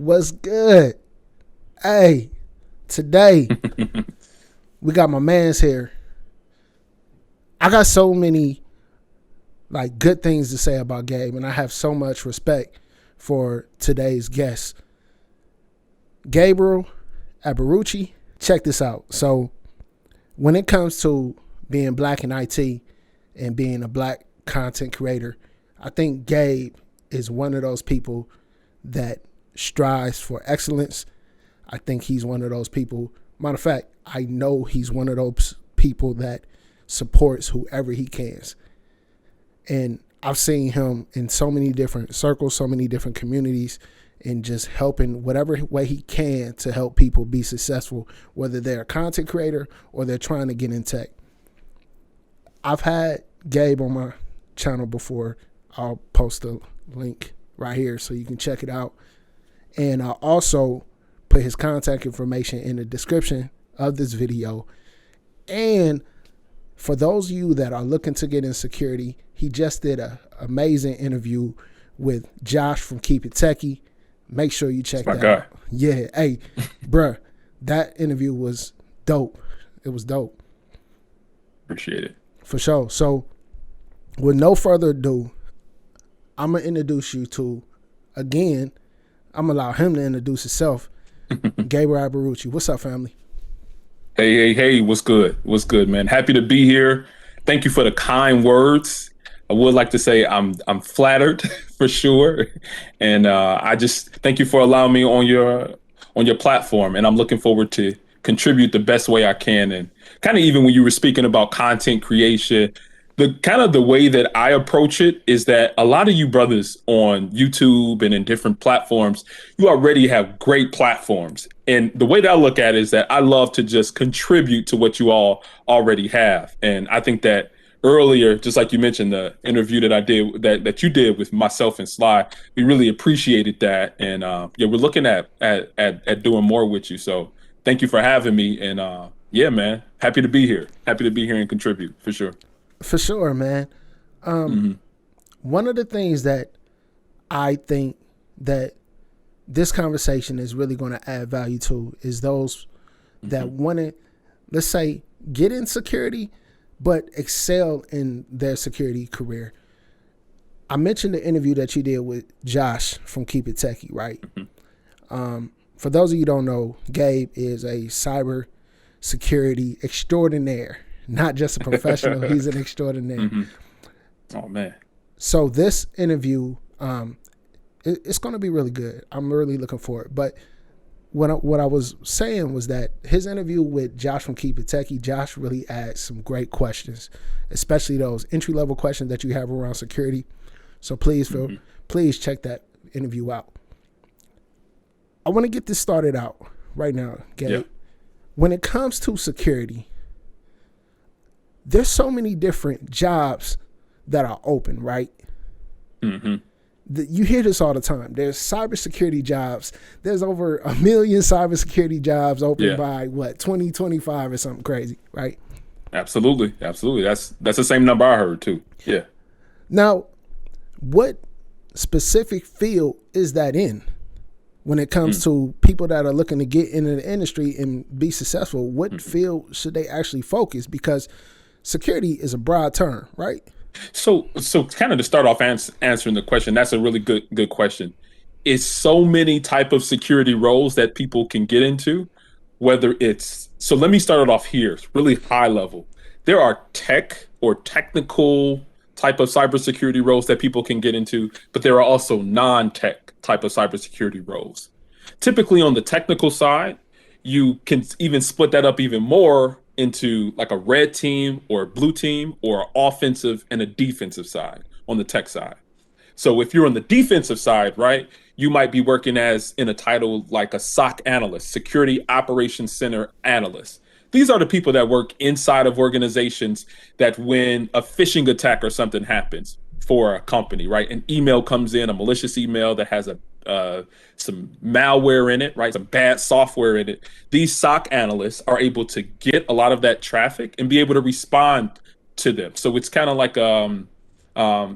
What's good? Hey, today we got my man's here. I got so many good things to say about Gabe, and I have so much respect for today's guest. Gabriel Agboruche, check this out. So when it comes to being black in IT and being a black content creator, I think Gabe is one of those people that strives for excellence. I think he's one of those people. Matter of fact, I know he's one of those people that supports whoever he can. And I've seen him in so many different circles, so many different communities, and just helping whatever way he can to help people be successful, whether they're a content creator or they're trying to get in tech. I've had Gabe on my channel before. I'll post a link right here so you can check it out. And I'll also put his contact information in the description of this video. And for those of you that are looking to get in security, he just did an amazing interview with Josh from Keep It Techie. Make sure you check that out. Yeah, hey, bruh, that interview was dope. It was dope. Appreciate it. For sure. So with no further ado, I'm going to introduce you to, again, I'm going to allow him to introduce himself, Gabriel Agboruche. What's up, family? Hey, what's good? What's good, man? Happy to be here. Thank you for the kind words. I would like to say I'm flattered for sure. And I just thank you for allowing me on your platform. And I'm looking forward to contribute the best way I can. And kind of even when you were speaking about content creation, the way that I approach it is that a lot of you brothers on YouTube and in different platforms, you already have great platforms. And the way that I look at it is that I love to just contribute to what you all already have. And I think that earlier, just like you mentioned, the interview that I did, that you did with myself and Sly, we really appreciated that. And we're looking at doing more with you. So thank you for having me. And yeah, man, happy to be here. Happy to be here and contribute for sure. For sure, man. One of the things that I think that this conversation is really going to add value to is those that want to, let's say, get in security, but excel in their security career. I mentioned the interview that you did with Josh from Keep It Techie, right? For those of you who don't know, Gabe is a cyber security extraordinaire. Not just a professional, he's an extraordinaire. Oh, man. So this interview, it's going to be really good. I'm really looking for it. But what I was saying was that his interview with Josh from Keep It Techie, Josh really asked some great questions, especially those entry-level questions that you have around security. So please, please check that interview out. I want to get this started out right now, Gabe. Yeah. When it comes to security, there's so many different jobs that are open, right? You hear this all the time. There's cybersecurity jobs. There's over 1 million cybersecurity jobs open by 2025 or something crazy, right? Absolutely. That's the same number I heard too. Yeah. Now, what specific field is that in? When it comes to people that are looking to get into the industry and be successful, what field should they actually focus? Because security is a broad term, right? So kind of to start off answering the question, that's a really good question. It's so many type of security roles that people can get into, whether it's, so let me start it off here, really high level. There are tech or technical type of cybersecurity roles that people can get into, but there are also non-tech type of cybersecurity roles. Typically on the technical side, you can even split that up even more into like a red team or a blue team or an offensive and a defensive side on the tech side. So if you're on the defensive side, right, you might be working as in a title like a SOC analyst, security operations center analyst. These are the people that work inside of organizations that when a phishing attack or something happens for a company, right, an email comes in, a malicious email that has some malware in it, right, some bad software in it. These SOC analysts are able to get a lot of that traffic and be able to respond to them. So it's kind of like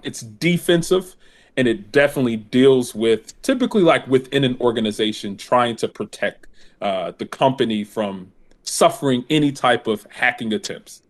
it's defensive and it definitely deals with typically like within an organization trying to protect the company from suffering any type of hacking attempts.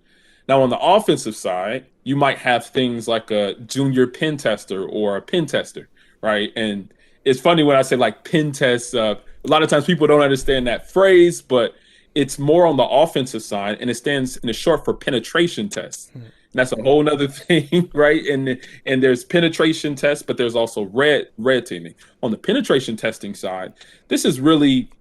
Now, on the offensive side, you might have things like a junior pen tester or a pen tester, right? And it's funny when I say like pen tests, a lot of times people don't understand that phrase, but it's more on the offensive side and it stands in a short for penetration tests. And that's a whole nother thing, right? And there's penetration tests, but there's also red teaming. On the penetration testing side, this is really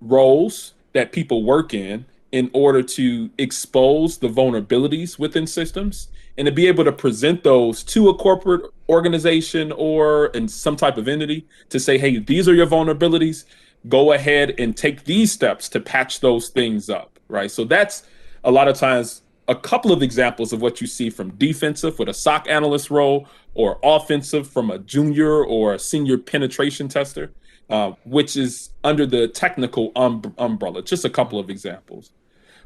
roles that people work in order to expose the vulnerabilities within systems and to be able to present those to a corporate organization or in some type of entity to say, hey, these are your vulnerabilities. Go ahead and take these steps to patch those things up, right? So that's a lot of times a couple of examples of what you see from defensive with a SOC analyst role or offensive from a junior or a senior penetration tester, which is under the technical umbrella. Just a couple of examples.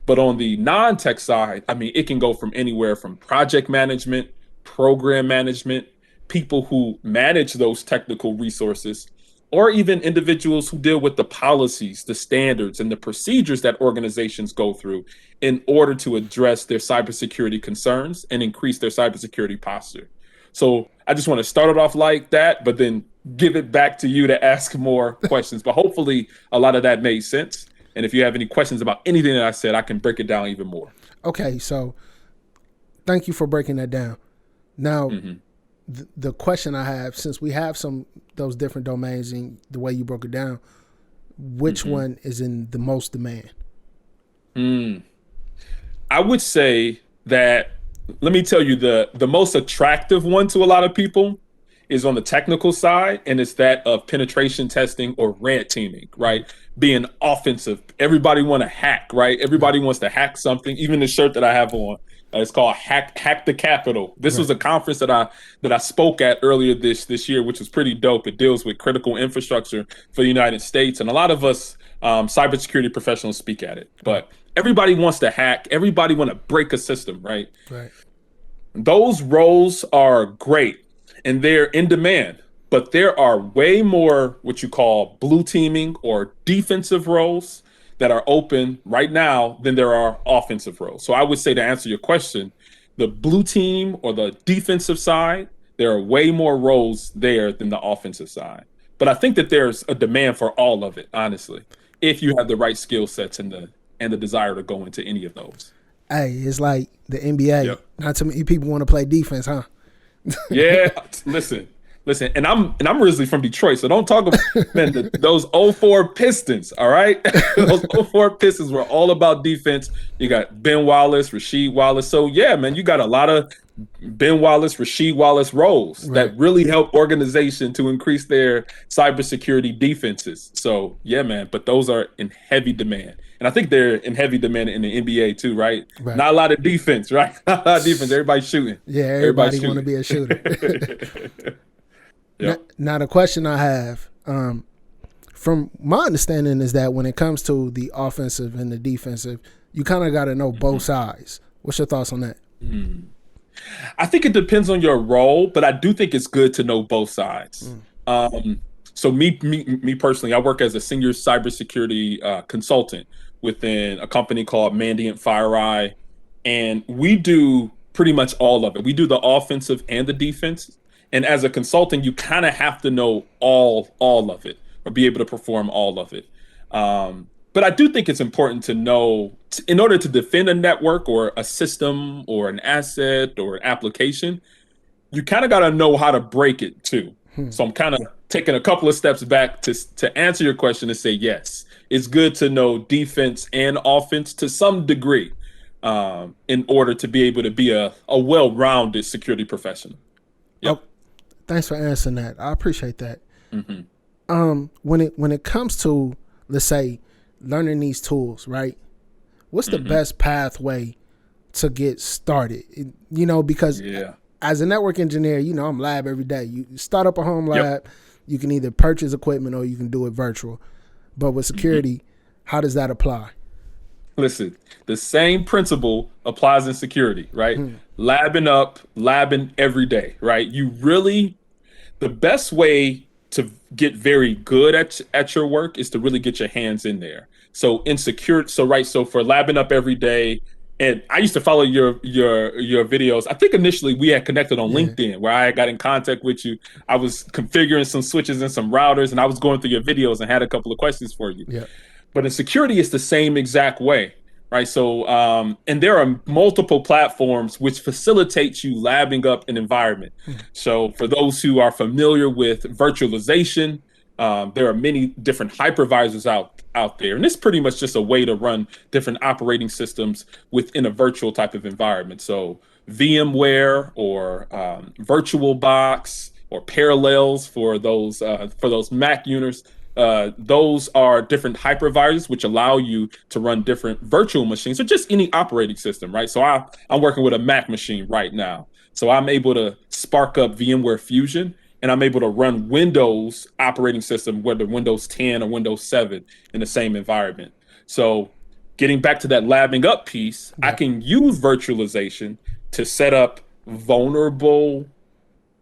But on the non-tech side, I mean, it can go from anywhere from project management, program management, people who manage those technical resources, or even individuals who deal with the policies, the standards, and the procedures that organizations go through in order to address their cybersecurity concerns and increase their cybersecurity posture. So I just want to start it off like that, but then give it back to you to ask more questions. But hopefully a lot of that made sense. And if you have any questions about anything that I said, I can break it down even more. Okay, so thank you for breaking that down. Now, the question I have, since we have those different domains and the way you broke it down, which one is in the most demand? I would say that, let me tell you, the most attractive one to a lot of people is on the technical side, and it's that of penetration testing or red teaming, right? Being offensive. Everybody want to hack, right? Everybody wants to hack something. Even the shirt that I have on, it's called Hack the Capital. This was a conference that I spoke at earlier this year, which was pretty dope. It deals with critical infrastructure for the United States, and a lot of us cybersecurity professionals speak at it. But everybody wants to hack. Everybody want to break a system, right? Right. Those roles are great and they're in demand, but there are way more what you call blue teaming or defensive roles that are open right now than there are offensive roles. So I would say, to answer your question, the blue team or the defensive side, there are way more roles there than the offensive side. But I think that there's a demand for all of it, honestly, if you have the right skill sets and the desire to go into any of those. Hey, it's like the NBA. Not too many people want to play defense, huh? Yeah, listen, and I'm originally from Detroit, so don't talk about those '04 Pistons. All right, those '04 Pistons were all about defense. You got Ben Wallace, Rasheed Wallace. So yeah, man, you got a lot of Ben Wallace, Rasheed Wallace roles that really help organization to increase their cybersecurity defenses. So yeah, man, but those are in heavy demand. And I think they're in heavy demand in the NBA too, right? Not a lot of defense, right? Not a lot of defense. Everybody's shooting. Yeah, everybody want to be a shooter. Now, the question I have, from my understanding, is that when it comes to the offensive and the defensive, you kind of got to know both sides. What's your thoughts on that? I think it depends on your role, but I do think it's good to know both sides. So me personally, I work as a senior cybersecurity consultant within a company called Mandiant FireEye, and we do pretty much all of it. We do the offensive and the defense. And as a consultant, you kind of have to know all of it or be able to perform all of it. But I do think it's important to know, in order to defend a network or a system or an asset or an application, you kind of got to know how to break it too. So I'm kind of taking a couple of steps back to answer your question and say, yes, it's good to know defense and offense to some degree in order to be able to be a well-rounded security professional. Yep. Oh, thanks for answering that. I appreciate that. When it comes to, let's say, learning these tools, right? What's the best pathway to get started? You know, because as a network engineer, you know, I'm lab every day. You start up a home lab, you can either purchase equipment or you can do it virtual. But with security, how does that apply? Listen, the same principle applies in security, right? Labbing every day, right? the best way to get very good at your work is to really get your hands in there. So insecure. So right. So for labbing up every day, and I used to follow your videos. I think initially we had connected on Yeah. LinkedIn, where I got in contact with you. I was configuring some switches and some routers, and I was going through your videos and had a couple of questions for you. Yeah. But in security, it's the same exact way, right? So, and there are multiple platforms which facilitates you labbing up an environment. So, for those who are familiar with virtualization, there are many different hypervisors out there, and it's pretty much just a way to run different operating systems within a virtual type of environment. So, VMware or VirtualBox or Parallels for those Mac users. Those are different hypervisors which allow you to run different virtual machines or just any operating system, right? So I'm working with a Mac machine right now. So I'm able to spark up VMware Fusion and I'm able to run Windows operating system, whether Windows 10 or Windows 7 in the same environment. So getting back to that labbing up piece, I can use virtualization to set up vulnerable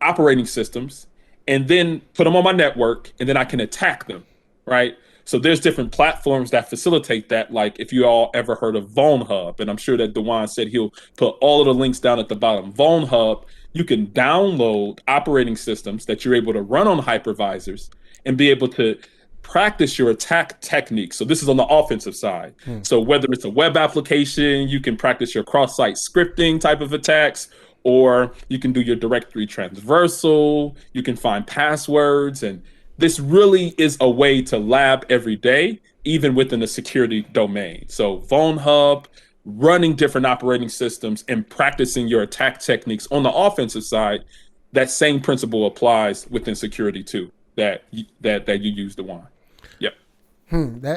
operating systems and then put them on my network, and then I can attack them, right? So there's different platforms that facilitate that. Like if you all ever heard of VulnHub, and I'm sure that Dewan said he'll put all of the links down at the bottom. VulnHub, you can download operating systems that you're able to run on hypervisors and be able to practice your attack techniques. So this is on the offensive side. So whether it's a web application, you can practice your cross-site scripting type of attacks, or you can do your directory transversal, you can find passwords, and this really is a way to lab every day, even within the security domain. So VulnHub, running different operating systems and practicing your attack techniques on the offensive side, that same principle applies within security too, that you use the one. Yep.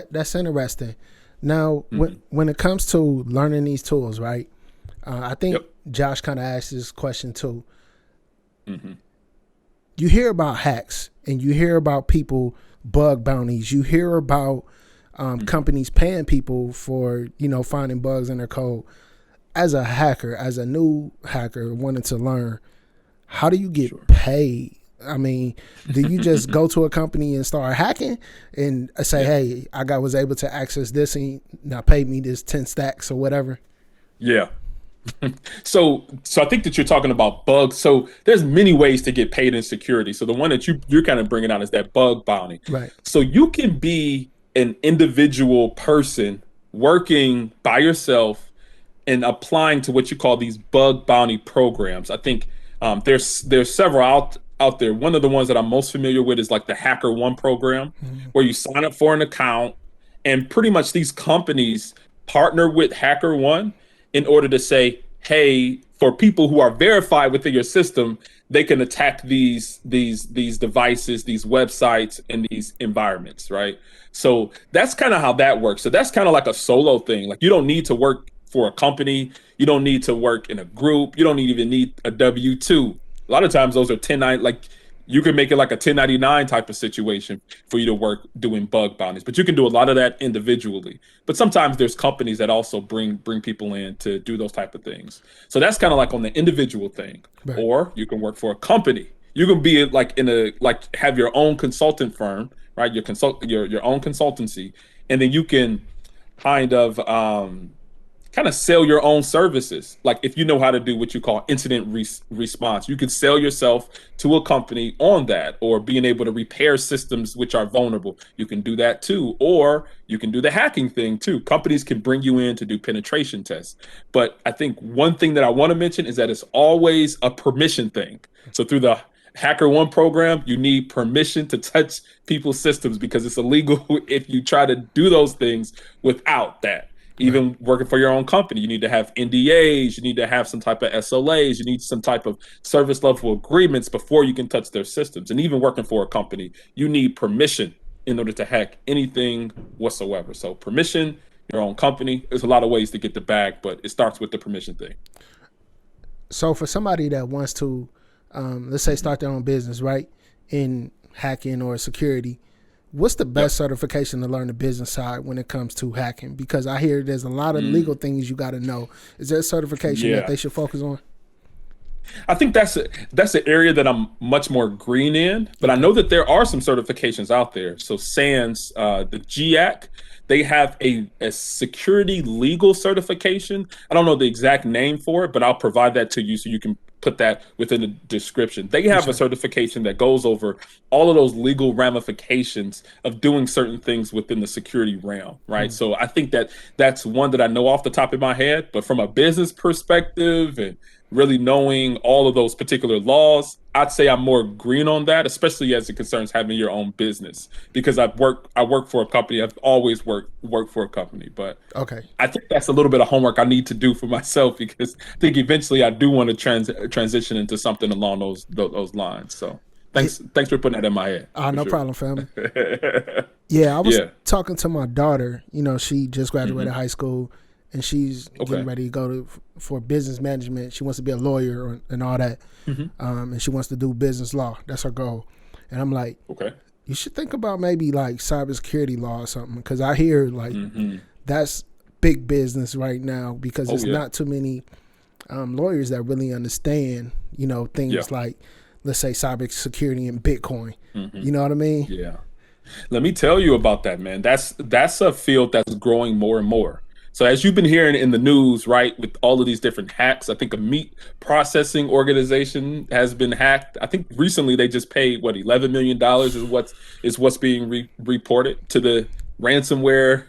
That's interesting. Now, when it comes to learning these tools, right? I think Josh kind of asked this question too. You hear about hacks and you hear about people bug bounties. You hear about companies paying people for, finding bugs in their code. As a hacker, as a new hacker wanting to learn, how do you get paid? I mean, do you just go to a company and start hacking and say, hey, was able to access this and now pay me this 10 stacks or whatever? Yeah. So I think that you're talking about bugs. So there's many ways to get paid in security. So the one that you're kind of bringing out is that bug bounty. Right. So you can be an individual person working by yourself and applying to what you call these bug bounty programs. I think there's several out there. One of the ones that I'm most familiar with is like the HackerOne program, where you sign up for an account and pretty much these companies partner with HackerOne in order to say, hey, for people who are verified within your system, they can attack these devices, these websites, and these environments, right? So that's kind of how that works. So that's kind of like a solo thing. Like you don't need to work for a company. You don't need to work in a group. You don't even need a W-2. A lot of times those are 1099, like you can make it like a 1099 type of situation for you to work doing bug bounties, but you can do a lot of that individually. But sometimes there's companies that also bring people in to do those type of things. So that's kind of like on the individual thing. Right. Or you can work for a company. You can be like have your own consultant firm, right? Your own consultancy, and then you can kind of sell your own services. Like if you know how to do what you call incident response, you can sell yourself to a company on that, or being able to repair systems which are vulnerable. You can do that too, or you can do the hacking thing too. Companies can bring you in to do penetration tests. But I think one thing that I want to mention is that it's always a permission thing. So through the HackerOne program, you need permission to touch people's systems because it's illegal if you try to do those things without that. Even working for your own company, you need to have NDAs, you need to have some type of SLAs, you need some type of service level agreements before you can touch their systems. And even working for a company, you need permission in order to hack anything whatsoever. So permission, your own company, there's a lot of ways to get the bag, but it starts with the permission thing. So for somebody that wants to, let's say start their own business, right, in hacking or security, what's the best certification to learn the business side when it comes to hacking? Because I hear there's a lot of legal things you got to know. Is there a certification that they should focus on? I think that's an area that I'm much more green in, but I Okay. know that there are some certifications out there. So SANS, the GIAC, they have a security legal certification. I don't know the exact name for it, but I'll provide that to you so you can put that within the description. They have a Appreciate it. certification that goes over all of those legal ramifications of doing certain things within the security realm, right? Mm. So I think that that's one that I know off the top of my head, but from a business perspective and really knowing all of those particular laws, I'd say I'm more green on that, especially as it concerns having your own business. Because I work for a company. I've always worked for a company, but Okay. I think that's a little bit of homework I need to do for myself because I think eventually I do want to transition into something along those lines. So Yeah. thanks for putting that in my head for No sure. problem, family. Yeah, I was Yeah. talking to my daughter. You know, she just graduated Hmm. high school, and she's getting Okay. ready to go for business management. She wants to be a lawyer and all that, Hmm. and she wants to do business law. That's her goal. And I'm like, Okay. you should think about maybe like cybersecurity law or something, because I hear like Hmm. that's big business right now because Oh there's yeah. not too many lawyers that really understand, Yeah. things like, let's say, cybersecurity and Bitcoin. Hmm. You know what I mean? Yeah. Let me tell you about that, man. That's a field that's growing more and more. So as you've been hearing in the news, right, with all of these different hacks, I think a meat processing organization has been hacked. I think recently they just paid what $11 million is what's being reported to the ransomware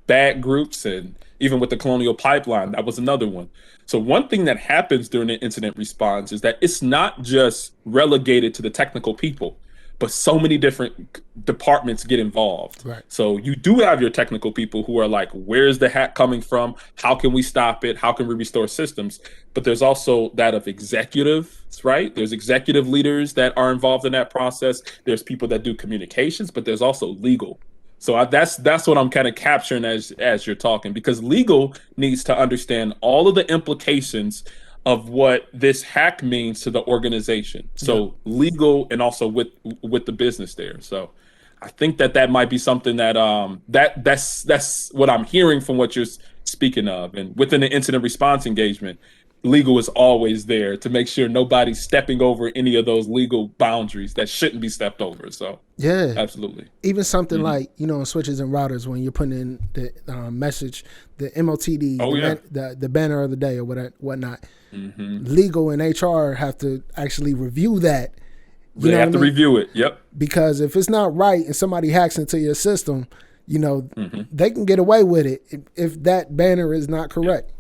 bad groups, and even with the Colonial Pipeline, that was another one. So one thing that happens during an incident response is that it's not just relegated to the technical people, but so many different departments get involved. Right. So you do have your technical people who are like, where's the hack coming from? How can we stop it? How can we restore systems? But there's also that of executives, right? There's executive leaders that are involved in that process. There's people that do communications, but there's also legal. So that's what I'm kind of capturing as you're talking, because legal needs to understand all of the implications of what this hack means to the organization. Yep. So legal and also with the business there. So I think that might be something that that's what I'm hearing from what you're speaking of. And within the incident response engagement, legal is always there to make sure nobody's stepping over any of those legal boundaries that shouldn't be stepped over. So Yeah. absolutely. Even something Hmm. like, in switches and routers, when you're putting in the message, the MOTD, Oh yeah. the banner of the day or whatnot, Hmm. legal and HR have to actually review that. You They know have what to I mean? review it. Yep. Because if it's not right and somebody hacks into your system, Hmm. they can get away with it if that banner is not correct.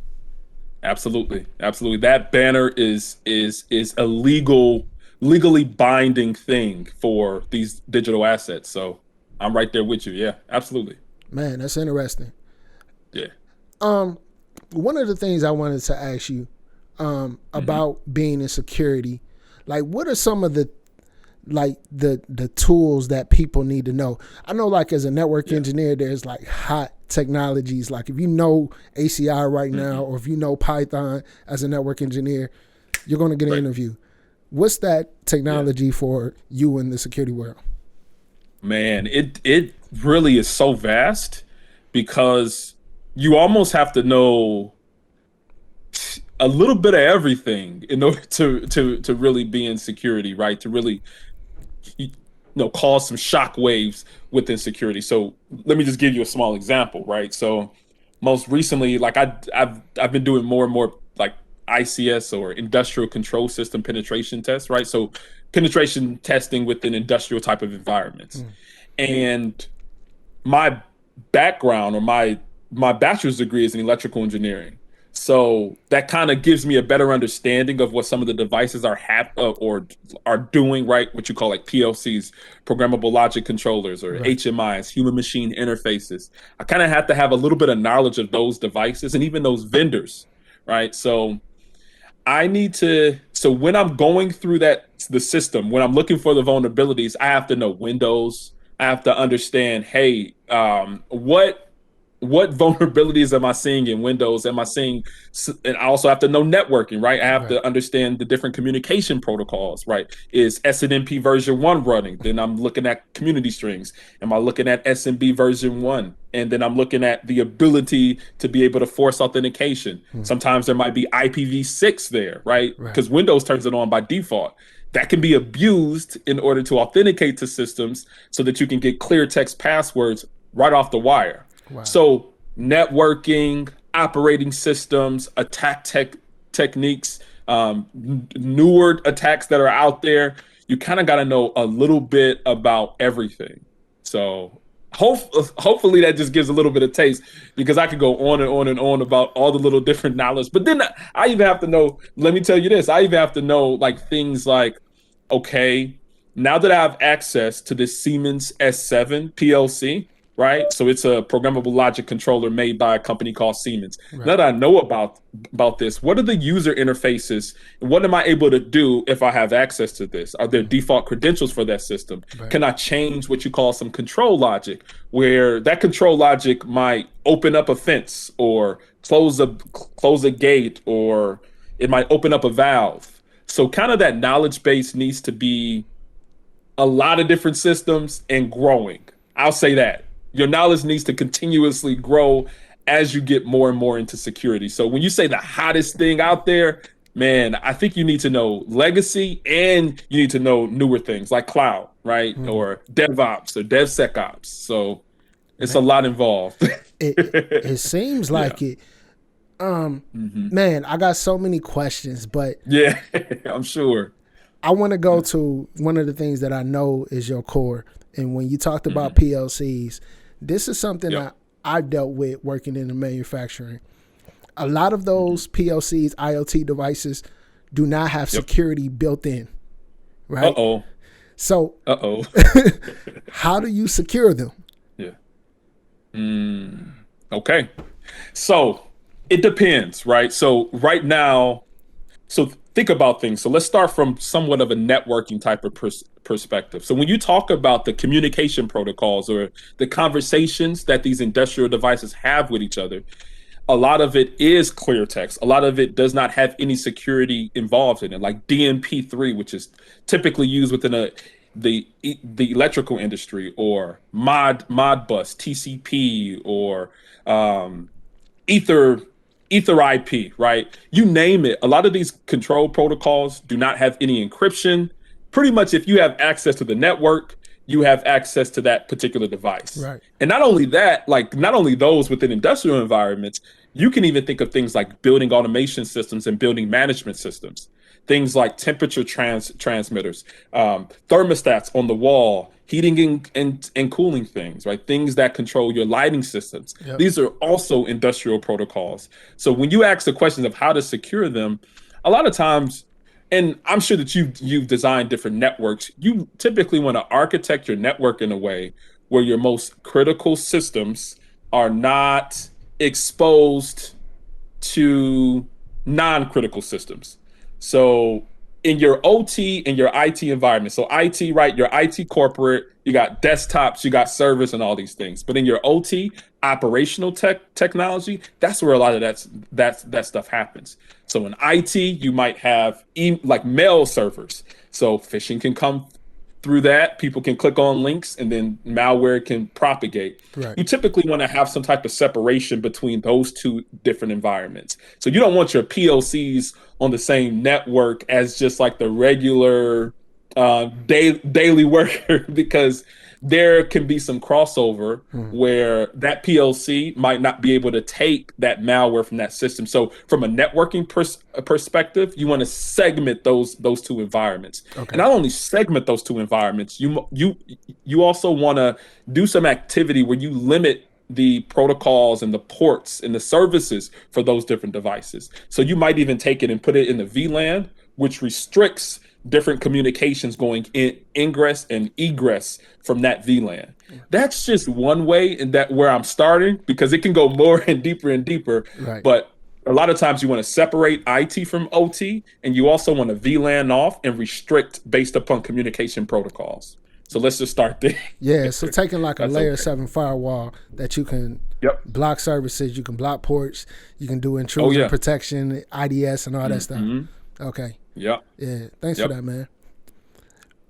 Absolutely, absolutely. That banner is a legally binding thing for these digital assets. So I'm right there with you. Yeah, absolutely. Man, that's interesting. Yeah. One of the things I wanted to ask you Hmm. about being in security, like what are some of the the tools that people need to know? I know, like, as a network Yeah. engineer, there's like hot technologies. Like if you know ACI right now, Hmm. or if you know Python as a network engineer, you're going to get an Right. interview. What's that Yeah. technology for you in the security world? Man, it really is so vast because you almost have to know a little bit of everything in order to really be in security, right? To really cause some shock waves within security. So let me just give you a small example, right? So most recently, like I've been doing more and more like ICS, or industrial control system penetration tests, right? So penetration testing within industrial type of environments. Mm. And my background, or my bachelor's degree, is in electrical engineering. So that kind of gives me a better understanding of what some of the devices or are doing, right? What you call like PLCs, programmable logic controllers, or Right. HMIs, human machine interfaces. I kind of have to have a little bit of knowledge of those devices and even those vendors, right? So I need to. So when I'm going through the system, when I'm looking for the vulnerabilities, I have to know Windows. I have to understand, hey, what vulnerabilities am I seeing in Windows? Am I seeing? And I also have to know networking, right? I have Right. to understand the different communication protocols, right? Is SNMP version 1 running? Then I'm looking at community strings. Am I looking at SMB version 1? and then I'm looking at the ability to be able to force authentication. Sometimes there might be IPv6 there, right? Because Windows turns it on by default. That can be abused in order to authenticate to systems so that you can get clear text passwords right off the wire. Wow. So networking, operating systems, attack techniques, newer attacks that are out there, you kind of got to know a little bit about everything. So hopefully that just gives a little bit of taste, because I could go on and on and on about all the little different knowledge. But then I even have to know, let me tell you this, I even have to know like things like, okay, now that I have access to this Siemens S7 PLC, right? So it's a programmable logic controller made by a company called Siemens. Right. Now that I know about this, what are the user interfaces? And what am I able to do if I have access to this? Are there default credentials for that system? Right. Can I change what you call some control logic, where that control logic might open up a fence or close a gate, or it might open up a valve? So kind of that knowledge base needs to be a lot of different systems and growing. I'll say that. Your knowledge needs to continuously grow as you get more and more into security. So when you say the hottest thing out there, man, I think you need to know legacy and you need to know newer things like cloud, right? Or DevOps or DevSecOps. So it's a lot involved. It seems like it. Man, I got so many questions, but yeah, I'm sure. I want to go to one of the things that I know is your core. And when you talked about PLCs, this is something that I've dealt with working in the manufacturing. A lot of those PLCs, IoT devices, do not have security built in, right? Uh-oh. So how do you secure them? Yeah. Okay. So it depends, right? So right now, think about things. So let's start from somewhat of a networking type of perspective. So when you talk about the communication protocols or the conversations that these industrial devices have with each other, a lot of it is clear text. A lot of it does not have any security involved in it, like DNP3, which is typically used within the electrical industry, or Modbus, TCP, or Ether IP, right? You name it. A lot of these control protocols do not have any encryption. Pretty much, if you have access to the network, you have access to that particular device. Right. And not only that, like not only those within industrial environments, you can even think of things like building automation systems and building management systems. Things like temperature transmitters, thermostats on the wall, heating and cooling things, right? Things that control your lighting systems. Yep. These are also industrial protocols. So when you ask the questions of how to secure them, a lot of times, and I'm sure that you've designed different networks, you typically want to architect your network in a way where your most critical systems are not exposed to non-critical systems. So in your OT and your IT environment, so IT, right, your IT corporate, you got desktops, you got servers and all these things. But in your OT, operational technology, that's where a lot of that stuff happens. So in IT, you might have like mail servers. So phishing can come through that. People can click on links and then malware can propagate. Right. You typically want to have some type of separation between those two different environments. So you don't want your PLCs on the same network as just like the regular daily worker, because there can be some crossover where that PLC might not be able to take that malware from that system. So from a networking perspective, you want to segment those two environments. Okay. And not only segment those two environments, you also want to do some activity where you limit the protocols and the ports and the services for those different devices. So you might even take it and put it in the VLAN, which restricts different communications going in, ingress and egress from that VLAN. That's just one way, and that where I'm starting, because it can go more and deeper. Right. But a lot of times you want to separate IT from OT, and you also want to VLAN off and restrict based upon communication protocols. So let's just start there. Yeah, so taking like a layer 7 firewall that you can block services, you can block ports, you can do intrusion protection, IDS and all that stuff. Okay. Yeah. Thanks for that, man.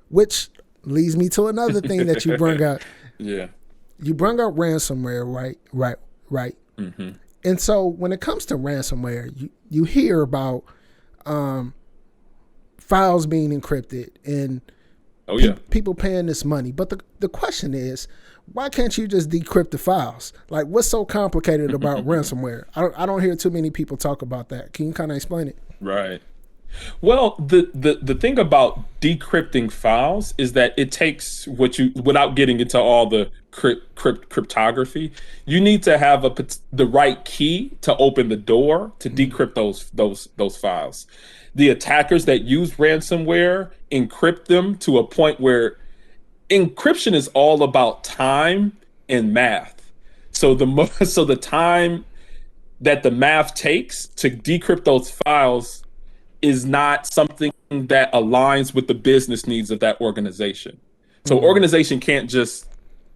Which leads me to another thing that you bring up. you bring up ransomware, right. Mm-hmm. And so when it comes to ransomware, you hear about files being encrypted and people paying this money. But the question is, why can't you just decrypt the files? Like, what's so complicated about ransomware? I don't hear too many people talk about that. Can you kind of explain it? Right. Well, the thing about decrypting files is that it takes without getting into all the cryptography, you need to have the right key to open the door to decrypt those files. The attackers that use ransomware encrypt them to a point where encryption is all about time and math. So the time that the math takes to decrypt those files is not something that aligns with the business needs of that organization. So organization can't just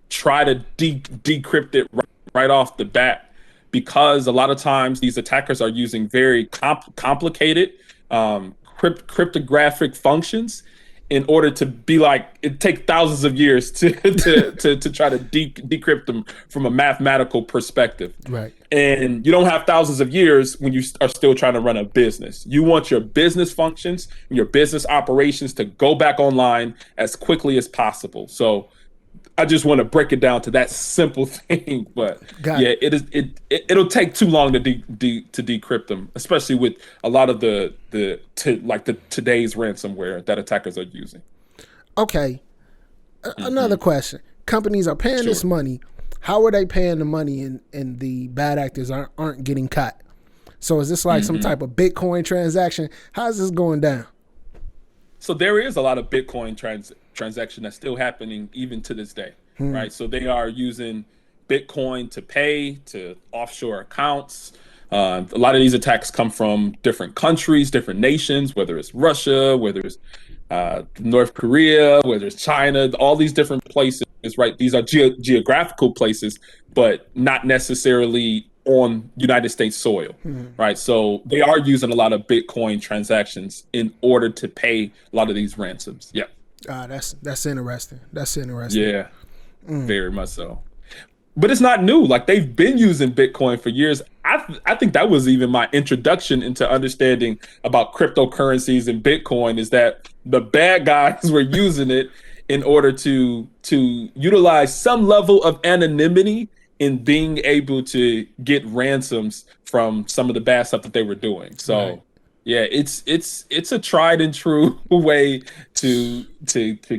try to decrypt it right off the bat, because a lot of times these attackers are using very complicated cryptographic functions in order to be like, it takes thousands of years to try to decrypt them from a mathematical perspective. Right. And you don't have thousands of years when you are still trying to run a business. You want your business functions and your business operations to go back online as quickly as possible. So I just want to break it down to that simple thing, but it'll take too long to decrypt them, especially with a lot of the today's ransomware that attackers are using. Okay, another question: companies are paying this money. How are they paying the money, and the bad actors aren't getting caught? So is this like some type of Bitcoin transaction? How's this going down? So there is a lot of Bitcoin transaction that's still happening even to this day, right? So they are using Bitcoin to pay to offshore accounts. A lot of these attacks come from different countries, different nations, whether it's Russia, whether it's North Korea, whether it's China, all these different places, right? These are geographical places, but not necessarily on United States soil, right? So they are using a lot of Bitcoin transactions in order to pay a lot of these ransoms. Yeah. That's interesting. That's interesting. Yeah, very much so. But it's not new. Like, they've been using Bitcoin for years. I think that was even my introduction into understanding about cryptocurrencies and Bitcoin, is that the bad guys were using it in order to utilize some level of anonymity in being able to get ransoms from some of the bad stuff that they were doing. So right. Yeah, it's a tried and true way to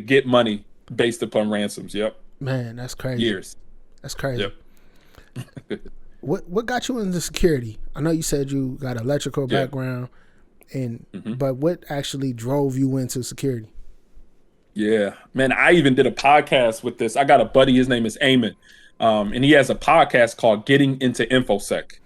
get money based upon ransoms. Yep. Man, that's crazy. Years. That's crazy. Yep. What got you into security? I know you said you got an electrical background, but what actually drove you into security? Yeah, man, I even did a podcast with this. I got a buddy, his name is Eamon, and he has a podcast called Getting into InfoSec.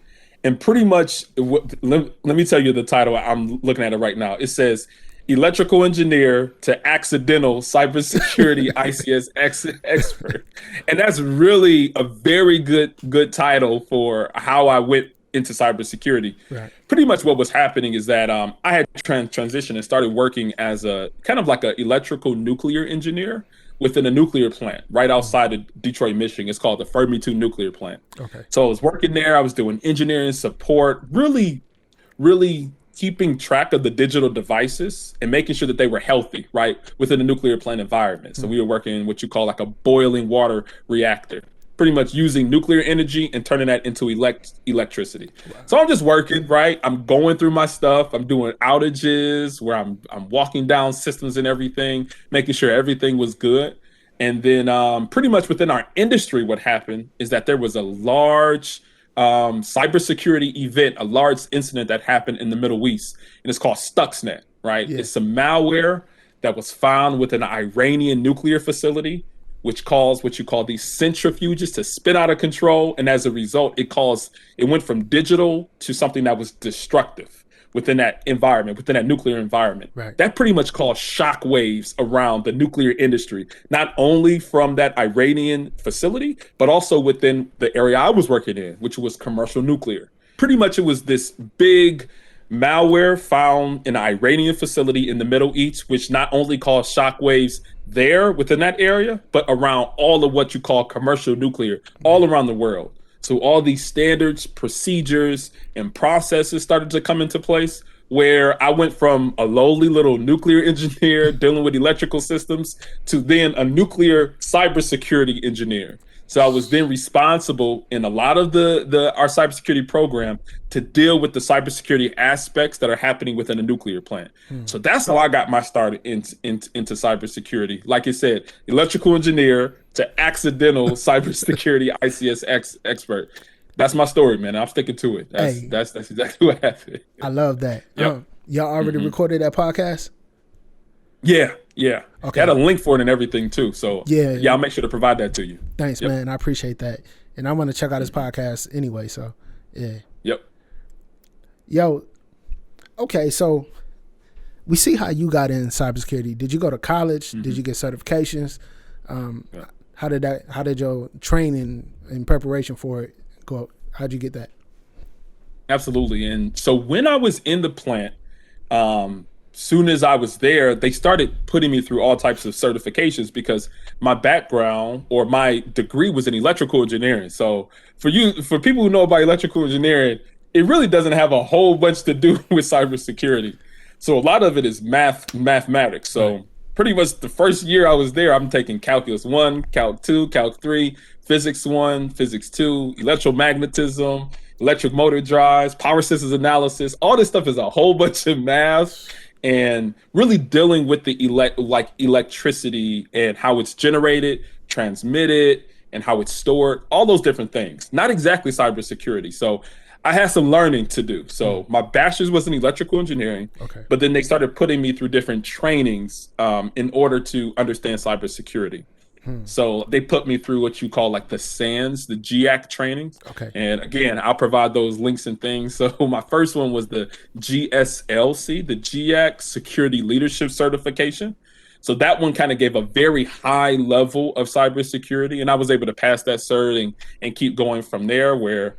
And pretty much, let me tell you the title. I'm looking at it right now. It says, electrical engineer to accidental cybersecurity ICS expert. And that's really a very good title for how I went into cybersecurity. Right. Pretty much what was happening is that I had transitioned and started working as a kind of like an electrical nuclear engineer within a nuclear plant right outside of Detroit, Michigan. It's called the Fermi 2 nuclear plant. Okay. So I was working there. I was doing engineering support, really keeping track of the digital devices and making sure that they were healthy, right, within a nuclear plant environment. So we were working in what you call like a boiling water reactor, pretty much using nuclear energy and turning that into electricity. Wow. So I'm just working, right? I'm going through my stuff. I'm doing outages where I'm walking down systems and everything, making sure everything was good. And then pretty much within our industry, what happened is that there was a large cybersecurity event, a large incident that happened in the Middle East, and it's called Stuxnet, right? Yeah. It's some malware that was found within an Iranian nuclear facility, which caused what you call these centrifuges to spin out of control. And as a result, it went from digital to something that was destructive within that environment, within that nuclear environment. Right. That pretty much caused shockwaves around the nuclear industry, not only from that Iranian facility, but also within the area I was working in, which was commercial nuclear. Pretty much it was this big malware found in an Iranian facility in the Middle East, which not only caused shockwaves there within that area, but around all of what you call commercial nuclear all around the world. So all these standards, procedures, and processes started to come into place, where I went from a lowly little nuclear engineer dealing with electrical systems to then a nuclear cybersecurity engineer. So I was then responsible in a lot of our cybersecurity program to deal with the cybersecurity aspects that are happening within a nuclear plant. So that's how I got my start into cybersecurity. Like I said, electrical engineer to accidental cybersecurity ICS expert. That's my story, man. I'm sticking to it. That's exactly what happened. I love that. Yep. Y'all already recorded that podcast? Yeah. Okay. Got a link for it and everything too. So yeah, I'll make sure to provide that to you. Thanks, man. I appreciate that. And I'm gonna check out his podcast anyway. So yeah. Yep. Yo, okay, so we see how you got in cybersecurity. Did you go to college? Did you get certifications? How did your training and preparation for it go? How'd you get that? Absolutely. And so when I was in the plant, soon as I was there, they started putting me through all types of certifications because my background or my degree was in electrical engineering. So for people who know about electrical engineering, it really doesn't have a whole bunch to do with cybersecurity. So a lot of it is mathematics. So pretty much the first year I was there, I'm taking calculus 1, calc 2, calc 3, physics 1, physics 2, electromagnetism, electric motor drives, power systems analysis. All this stuff is a whole bunch of math and really dealing with the electricity and how it's generated, transmitted, and how it's stored, all those different things. Not exactly cybersecurity. So I had some learning to do. So my bachelor's was in electrical engineering, but then they started putting me through different trainings in order to understand cybersecurity. So they put me through what you call like the SANS, the GIAC trainings. And again, I'll provide those links and things. So my first one was the GSLC, the GIAC Security Leadership Certification. So that one kind of gave a very high level of cybersecurity, and I was able to pass that cert and keep going from there. Where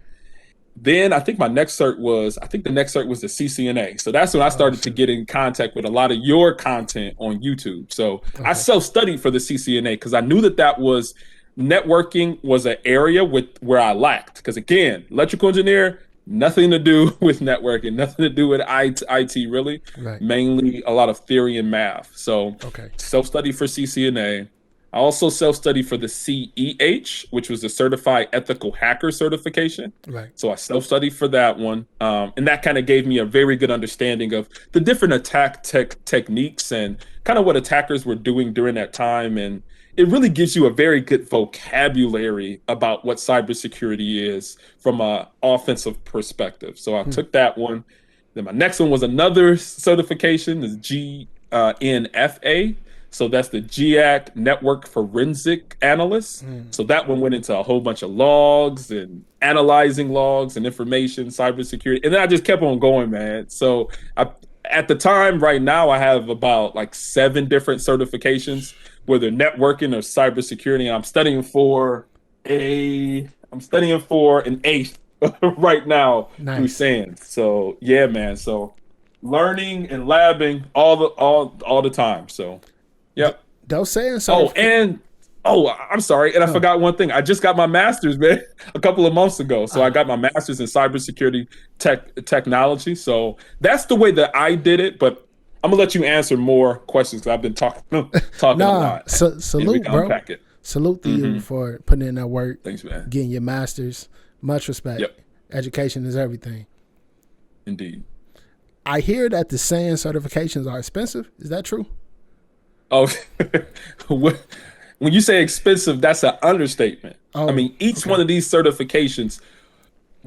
then I think the next cert was the CCNA. So that's when I started to get in contact with a lot of your content on YouTube. So I self-studied for the CCNA because I knew that was networking was an area where I lacked. Because again, electrical engineer, nothing to do with networking, nothing to do with IT really, mainly a lot of theory and math. So self-study for CCNA. I also self-studied for the CEH, which was the Certified Ethical Hacker Certification. So I self-studied for that one. And that kind of gave me a very good understanding of the different attack techniques and kind of what attackers were doing during that time. And it really gives you a very good vocabulary about what cybersecurity is from an offensive perspective. So I took that one. Then my next one was another certification, the GNFA. So that's the GIAC Network Forensic Analyst. So that one went into a whole bunch of logs and analyzing logs and information, cybersecurity. And then I just kept on going, man. So at the time right now, I have about like 7 different certifications, whether networking or cybersecurity. And I'm studying for an 8th right now through SANS. So yeah, man. So learning and labbing all the time. So yep. Don't say so. I'm sorry. And I forgot one thing. I just got my master's, man, a couple of months ago. So I got my master's in cybersecurity technology. So that's the way that I did it. But I'm gonna let you answer more questions because I've been talking a lot. Salute, bro. Salute to you for putting in that work. Thanks, man. Getting your master's. Much respect. Education is everything. Indeed. I hear that the SANS certifications are expensive. Is that true? Oh, when you say expensive, that's an understatement. I mean, each one of these certifications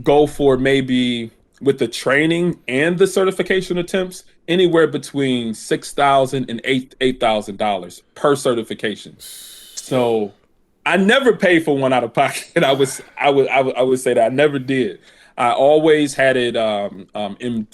go for maybe with the training and the certification attempts, anywhere between $6,000 and $8,000 per certification. So I never paid for one out of pocket. I would say that I never did. I always had it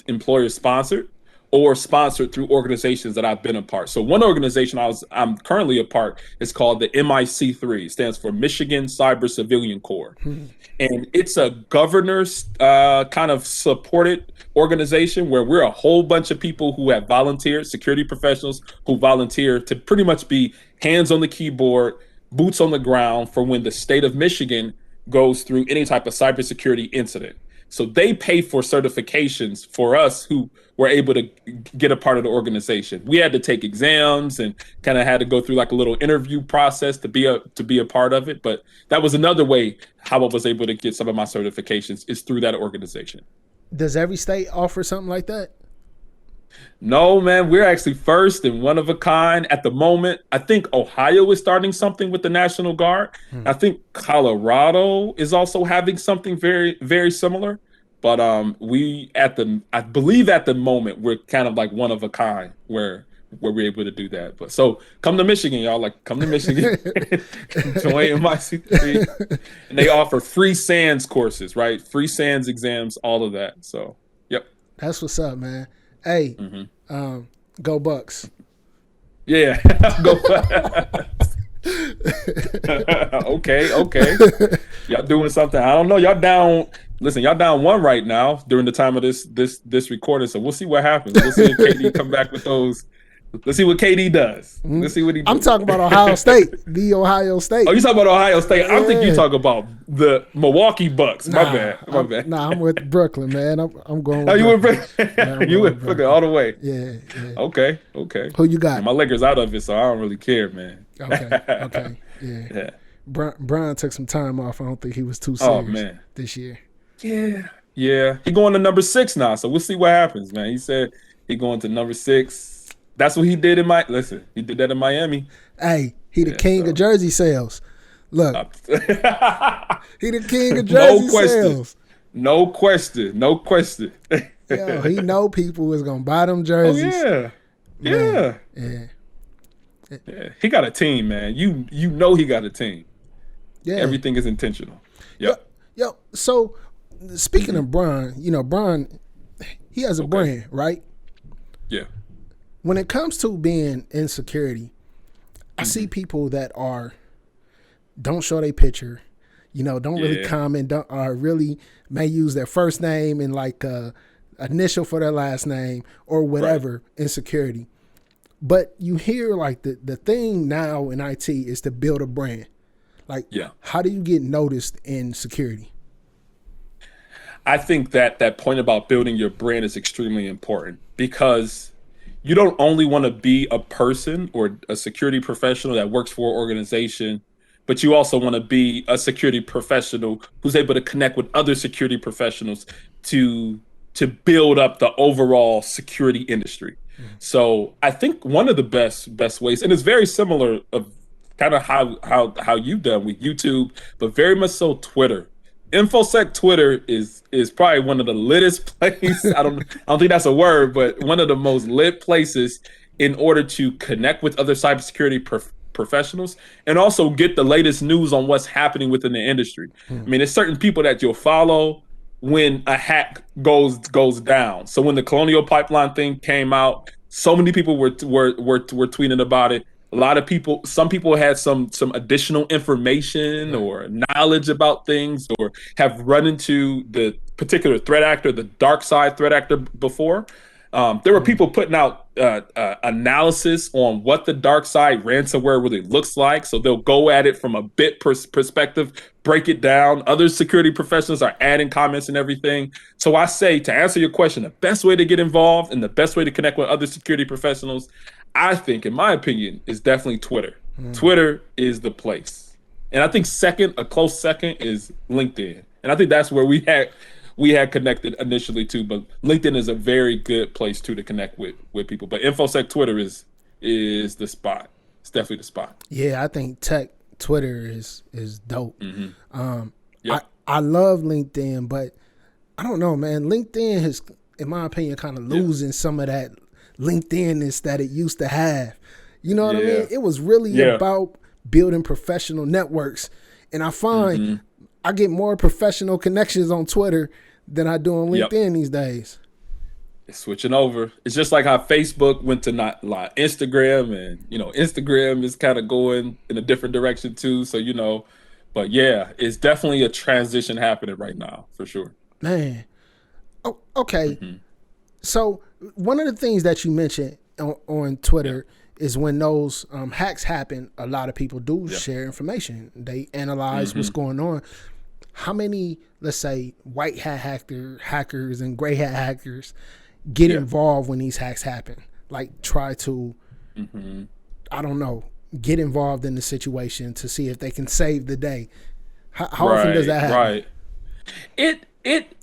employer sponsored, or sponsored through organizations that I've been a part. So one organization I'm currently a part is called the MIC3. It stands for Michigan Cyber Civilian Corps. And it's a governor's kind of supported organization where we're a whole bunch of people who have volunteered, security professionals who volunteer to pretty much be hands on the keyboard, boots on the ground for when the state of Michigan goes through any type of cybersecurity incident. So they pay for certifications for us who were able to get a part of the organization. We had to take exams and kind of had to go through like a little interview process to be a part of it. But that was another way how I was able to get some of my certifications is through that organization. Does every state offer something like that? No, man, we're actually first and one of a kind at the moment. I think Ohio is starting something with the National Guard. I think Colorado is also having something very, very similar. But I believe at the moment we're kind of like one of a kind where we're able to do that. But so come to Michigan, y'all. Like come to Michigan, join MIC3, and they offer free SANS courses, right? Free SANS exams, all of that. So, yep. That's what's up, man. Hey, go Bucks. Yeah, go Bucks. Okay. Y'all doing something. I don't know. Y'all down. Listen, y'all down one right now during the time of this recording. So we'll see what happens. We'll see if KD come back with those. Let's see what KD does. Let's see what he does. I'm talking about Ohio State, the Ohio State. Oh, you talking about Ohio State? Yeah. I think you talk about the Milwaukee Bucks. My bad. Nah, I'm with Brooklyn, man. I'm going. Oh, you with Brooklyn? Brooklyn? You with Brooklyn all the way? Yeah. Okay. Who you got? My Lakers out of it, so I don't really care, man. Okay. Yeah. Brian took some time off. I don't think he was too serious this year. Yeah. He going to number 6 now, so we'll see what happens, man. He said he going to number 6. That's what he did he did that in Miami. Hey, he the king of jersey sales. Look, he the king of jersey sales. No question. Yo, he know people is gonna buy them jerseys. Oh yeah. He got a team, man. You know he got a team. Yeah, everything is intentional. Yep. Yo. So speaking of Brian, Brian, he has a brand, right? Yeah. When it comes to being in security, I see people that don't show their picture, don't really comment, really may use their first name and like initial for their last name or whatever in security. But you hear like the thing now in IT is to build a brand. Like, how do you get noticed in security? I think that point about building your brand is extremely important because you don't only want to be a person or a security professional that works for an organization, but you also want to be a security professional who's able to connect with other security professionals to build up the overall security industry. So I think one of the best ways, and it's very similar of kind of how you've done with YouTube, but very much so Twitter. InfoSec Twitter is probably one of the littest places. I don't think that's a word, but one of the most lit places in order to connect with other cybersecurity professionals and also get the latest news on what's happening within the industry. I mean, there's certain people that you'll follow when a hack goes down. So when the Colonial Pipeline thing came out, so many people were tweeting about it. A lot of people, some people had some additional information or knowledge about things or have run into the particular threat actor, the dark side threat actor before. There were people putting out analysis on what the dark side ransomware really looks like. So they'll go at it from a bit perspective, break it down. Other security professionals are adding comments and everything. So I say, to answer your question, the best way to get involved and the best way to connect with other security professionals, I think, in my opinion, is definitely Twitter. Twitter is the place. And I think a close second is LinkedIn. And I think that's where we had connected initially too, but LinkedIn is a very good place too to connect with people. But InfoSec Twitter is the spot. It's definitely the spot. Yeah, I think Twitter is dope. I love LinkedIn, but I don't know, man. LinkedIn has, in my opinion, kind of losing some of that LinkedInness that it used to have. You know what I mean? It was really about building professional networks. And I find I get more professional connections on Twitter than I do on LinkedIn these days. It's switching over. It's just like how Facebook went to not like Instagram, and Instagram is kind of going in a different direction too. So but yeah, it's definitely a transition happening right now for sure. Man. Oh, okay. Hmm. So one of the things that you mentioned on Twitter is when those hacks happen, a lot of people do share information. They analyze what's going on. How many, let's say, white hat hackers and gray hat hackers get involved when these hacks happen? Like try to, I don't know, get involved in the situation to see if they can save the day. How often does that happen? Right.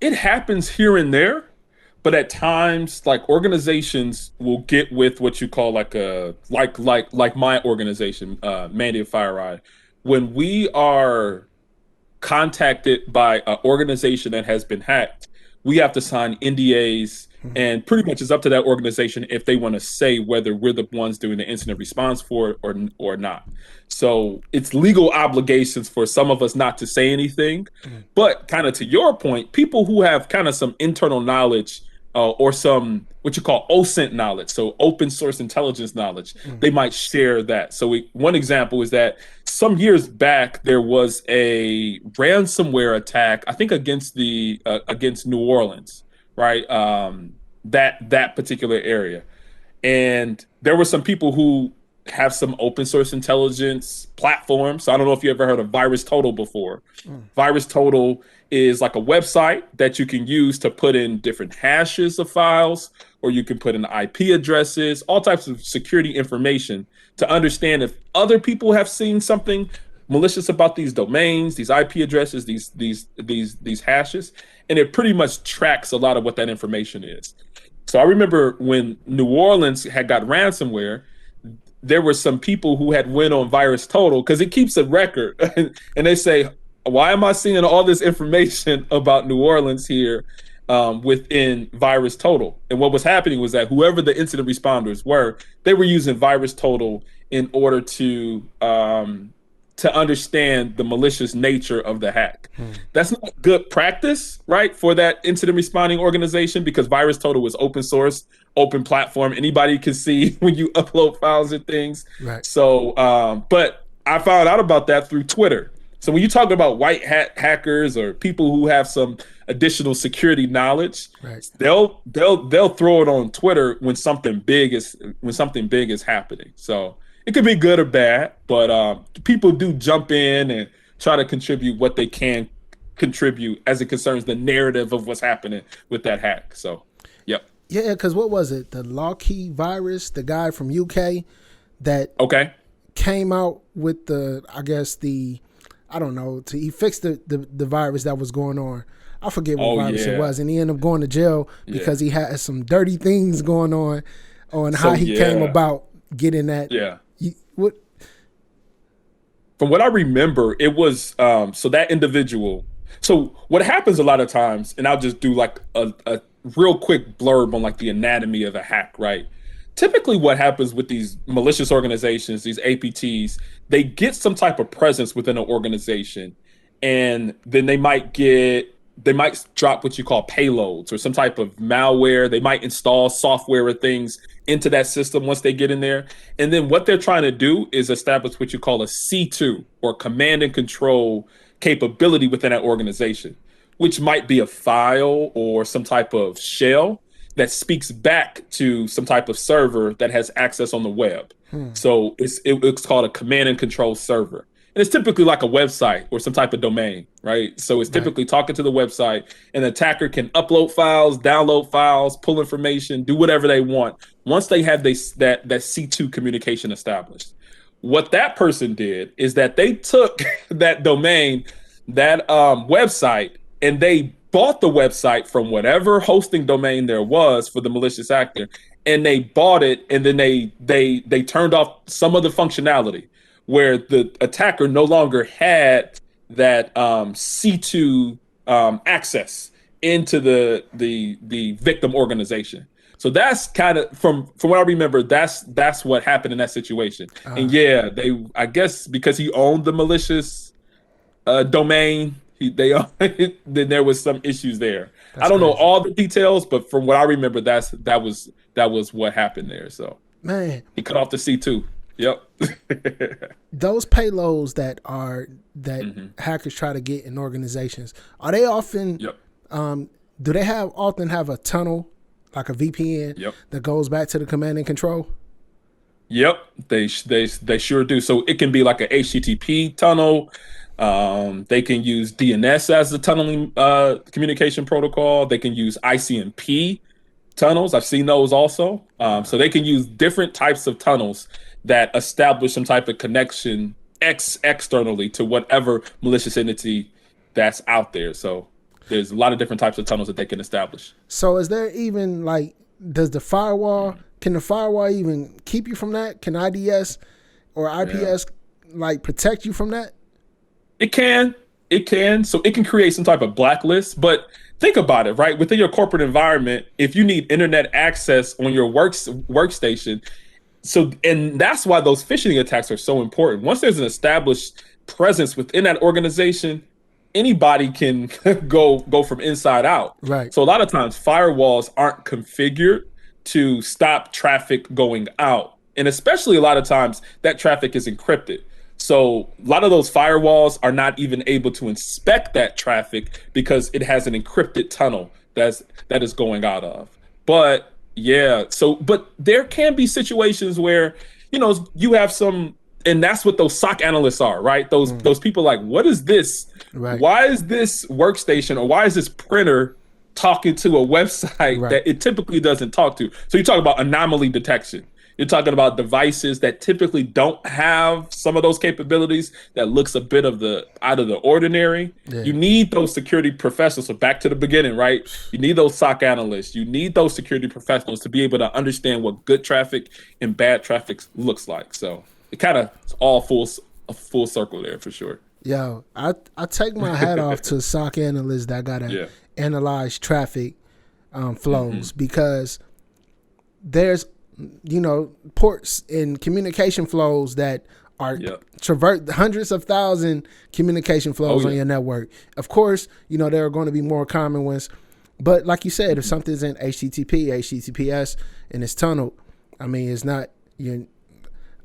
It happens here and there, but at times, like organizations will get with what you call like my organization, Mandy of FireEye. When we are contacted by an organization that has been hacked, we have to sign NDAs, and pretty much it's up to that organization if they want to say whether we're the ones doing the incident response for it or not. So it's legal obligations for some of us not to say anything. But kind of to your point, people who have kind of some internal knowledge or some what you call OSINT knowledge, so open source intelligence knowledge, they might share that. So one example is that some years back there was a ransomware attack, I think against New Orleans, right? That particular area, and there were some people who have some open source intelligence platforms. So I don't know if you ever heard of VirusTotal before. VirusTotal is like a website that you can use to put in different hashes of files, or you can put in IP addresses, all types of security information to understand if other people have seen something malicious about these domains, these IP addresses, these hashes, and it pretty much tracks a lot of what that information is. So I remember when New Orleans had got ransomware, there were some people who had went on VirusTotal because it keeps a record, and they say, why am I seeing all this information about New Orleans here within VirusTotal? And what was happening was that whoever the incident responders were, they were using VirusTotal in order to understand the malicious nature of the hack. That's not good practice, right, for that incident responding organization, because VirusTotal is open source, open platform. Anybody can see when you upload files and things. Right. So, but I found out about that through Twitter. So when you talk about white hat hackers or people who have some additional security knowledge, they'll throw it on Twitter when something big is happening. So it could be good or bad, but people do jump in and try to contribute what they can contribute as it concerns the narrative of what's happening with that hack. So, yep. Yeah, because what was it? The Lockheed virus, the guy from UK that came out with he fixed the virus that was going on. I forget what virus it was, and he ended up going to jail because he had some dirty things going on how he came about getting that. Yeah. From what I remember, it was so that individual. So what happens a lot of times, and I'll just do like a real quick blurb on like the anatomy of a hack, right? Typically what happens with these malicious organizations, these APTs, they get some type of presence within an organization, and then they might drop what you call payloads or some type of malware. They might install software or things into that system once they get in there. And then what they're trying to do is establish what you call a C2 or command and control capability within that organization, which might be a file or some type of shell that speaks back to some type of server that has access on the web. So it's called a command and control server. And it's typically like a website or some type of domain, right? So it's typically talking to the website, and the attacker can upload files, download files, pull information, do whatever they want once they have that C2 communication established. What that person did is that they took that domain, that website, and they bought the website from whatever hosting domain there was for the malicious actor, and they bought it, and then they turned off some of the functionality where the attacker no longer had that C2 access into the victim organization. So that's kind of from what I remember, that's what happened in that situation. And I guess because he owned the malicious domain, They then there was some issues there. I That's don't know crazy. all the details, but from what I remember, that was what happened there. So Man, he cut off the C2. Yep. those payloads that hmm hackers try to get in organizations, are they often Yep. do they often have a tunnel, like a VPN, Yep. that goes back to the command and control? Yep, they sure do. So it can be like a HTTP tunnel. They can use DNS as the tunneling communication protocol. They can use ICMP tunnels. I've seen those also. So they can use different types of tunnels that establish some type of connection externally to whatever malicious entity that's out there. So there's a lot of different types of tunnels that they can establish. So is there even like, does the firewall, can the firewall even keep you from that? Can IDS or Yeah. IPS like protect you from that? It can. It can. So it can create some type of blacklist. But think about it, right? Within your corporate environment, if you need internet access on your workstation, so and that's why those phishing attacks are so important. Once there's an established presence within that organization, anybody can go from inside out. Right. So a lot of times firewalls aren't configured to stop traffic going out. And especially a lot of times that traffic is encrypted. So a lot of those firewalls are not even able to inspect that traffic because it has an encrypted tunnel that is going out of. But yeah, so but there can be situations where, you have some, and that's what those SOC analysts are, right? Those people like, what is this? Right. Why is this workstation or why is this printer talking to a website Right. that it typically doesn't talk to? So you talk about anomaly detection. You're talking about devices that typically don't have some of those capabilities that looks a bit of the out of the ordinary. Yeah. You need those security professionals. So back to the beginning, right? You need those SOC analysts. You need those security professionals to be able to understand what good traffic and bad traffic looks like. So it kind of all a full circle there for sure. Yo, I take my hat off to SOC analysts that gotta Yeah. analyze traffic flows, because there's ports and communication flows that are Yep. traverse hundreds of thousand communication flows Oh, on yeah. your network. Of course, there are going to be more common ones, but like you said, if something's in HTTP, HTTPS, and it's tunneled, I mean, it's not.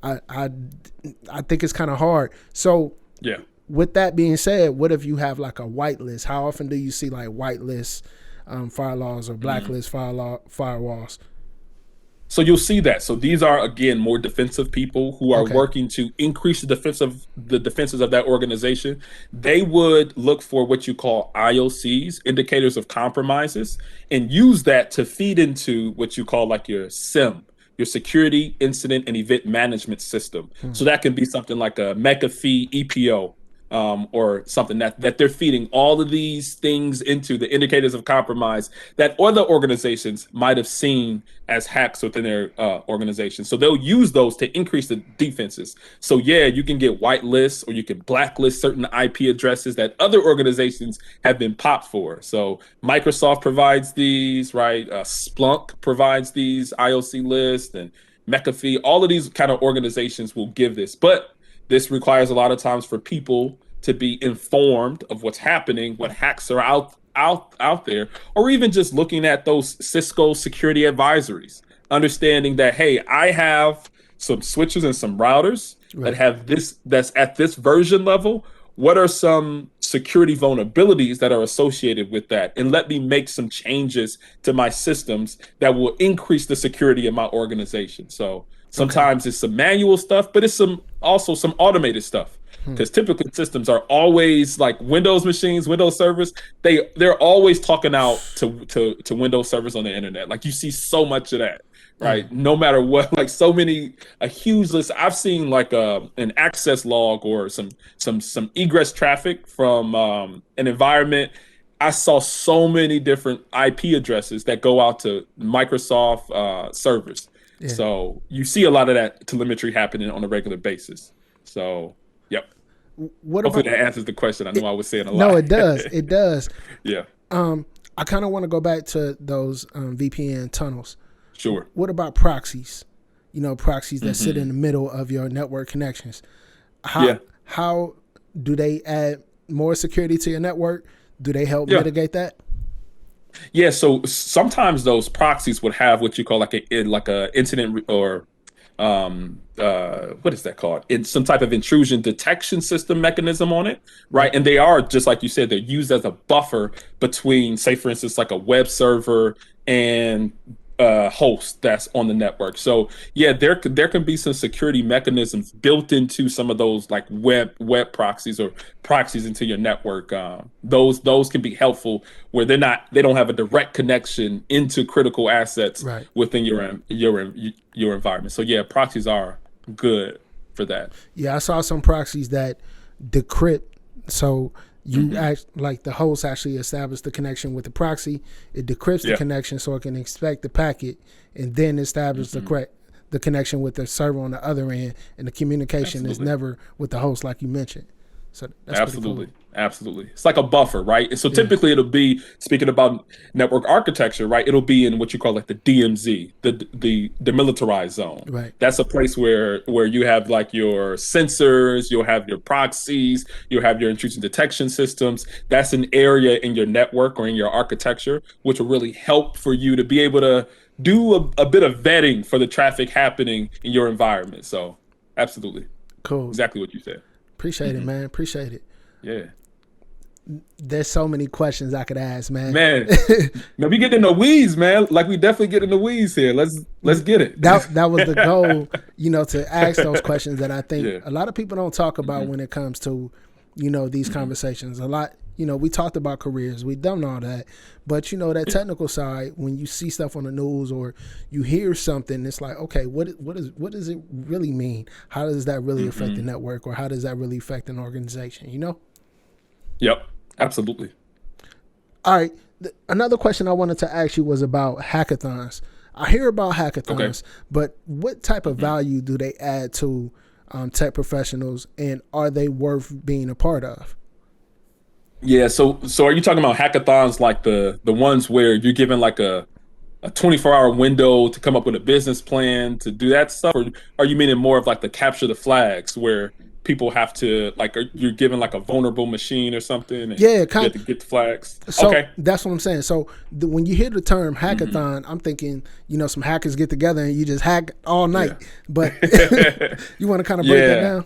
I think it's kind of hard. So Yeah. with that being said, what if you have like a whitelist? How often do you see like whitelist firewalls or blacklist firewalls? So you'll see that. So these are again more defensive people who are Okay. working to increase the defenses of that organization. They would look for what you call IOCs, indicators of compromises, and use that to feed into what you call like your SIM, your security incident and event management system. So that can be something like a McAfee EPO. Or something that they're feeding all of these things into the indicators of compromise that other organizations might have seen as hacks within their organization. So they'll use those to increase the defenses. So yeah, you can get whitelists or you can blacklist certain IP addresses that other organizations have been popped for. So Microsoft provides these, right? Splunk provides these IOC lists, and McAfee. All of these kind of organizations will give this, but this requires a lot of times for people to be informed of what's happening, what hacks are out there, or even just looking at those Cisco security advisories, understanding that, hey, I have some switches and some routers that have this, that's at this version level. What are some security vulnerabilities that are associated with that? And let me make some changes to my systems that will increase the security of my organization. So sometimes it's some manual stuff, but it's also some automated stuff. Because typically systems are always like Windows machines, Windows servers. They're always talking out to Windows servers on the internet. Like you see so much of that, right? No matter what, like a huge list. I've seen like an access log or some egress traffic from an environment. I saw so many different IP addresses that go out to Microsoft servers. Yeah. So you see a lot of that telemetry happening on a regular basis. So, yep. What Hopefully about? that answers the question. I know I was saying a lot. No, it does. It does. Yeah, I kind of want to go back to those VPN tunnels. sure. What about proxies? Proxies that sit in the middle of your network connections. Yeah. How do they add more security to your network? Do they help Yeah. mitigate that? Yeah, so sometimes those proxies would have what you call like a incident or what is that called? It's some type of intrusion detection system mechanism on it, right? And they are, just like you said, they're used as a buffer between, say, for instance, like a web server and host that's on the network. So yeah, there can be some security mechanisms built into some of those like web proxies or proxies into your network. Those can be helpful where they don't have a direct connection into critical assets Right. within your environment. So yeah, proxies are good for that. Yeah, I saw some proxies that decrypt. So you like the host actually established the connection with the proxy. It decrypts the connection so it can inspect the packet and then establish the connection with the server on the other end. And the communication is never with the host, like you mentioned. So that's Absolutely. cool. Absolutely. It's like a buffer, right? And so typically it'll be, speaking about network architecture, right? It'll be in what you call like the DMZ, the demilitarized zone. Right. That's a place where you have like your sensors, you'll have your proxies, you'll have your intrusion detection systems. That's an area in your network or in your architecture, which will really help for you to be able to do a bit of vetting for the traffic happening in your environment. So absolutely. Cool. Exactly what you said. Appreciate it, man. Appreciate it. Yeah. There's so many questions I could ask, man. Man, we get in the weeds, man. Like we definitely get in the weeds here. Let's get it. That was the goal, to ask those questions that I think a lot of people don't talk about when it comes to, these conversations. A lot, we talked about careers, we done all that, but that technical side, when you see stuff on the news or you hear something, it's like, okay, what does it really mean? How does that really affect the network, or how does that really affect an organization? Yep, absolutely. All right. Another question I wanted to ask you was about hackathons. I hear about hackathons, but what type of value do they add to tech professionals, and are they worth being a part of? Yeah. So are you talking about hackathons like the ones where you're given like a 24-hour window to come up with a business plan to do that stuff, or are you meaning more of like the capture the flags where people have to, like, you're given like a vulnerable machine or something and you have to get the flags? So okay, that's what I'm saying. So when you hear the term hackathon, I'm thinking, some hackers get together and you just hack all night. But you want to kind of break that down?